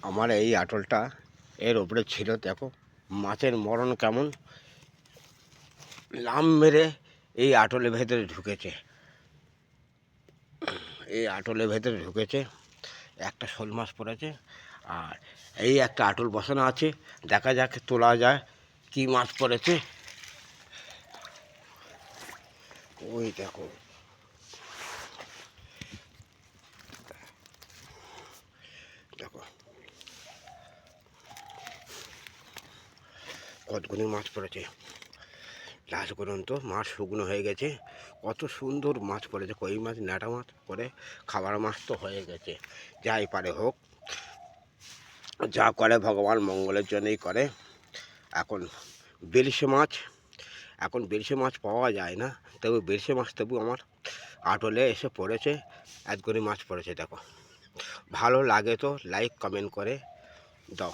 আমার এই আটলটা এর ওপরে ছিল, দেখো মাছের মরণ কেমন লাম মেরে এই আটলের ভেতরে ঢুকেছে। এই আটলের ভেতরে ঢুকেছে, একটা শোল মাছ পড়েছে। আর এই একটা আটল বসানো আছে, দেখা যাক তোলা যায় কি মাছ পড়েছে। ওই দেখো, দেখো কতগুলি মাছ পড়েছে। লাস্ট পর্যন্ত মাছ শুকনো হয়ে গেছে, কত সুন্দর মাছ পড়েছে। কই মাছ, ন্যাটা মাছ পরে খাবার মাছ তো হয়ে গেছে। যাই পারে হোক, যা করে ভগবান মঙ্গলের জন্যই করে। এখন বেলসে মাছ, এখন বেলসে মাছ পাওয়া যায় না, তবু বেলসে মাছ তবু আমার আটলে এসে পড়েছে। এতগুলি মাছ পড়েছে, দেখো। ভালো লাগে তো লাইক কমেন্ট করে দাও।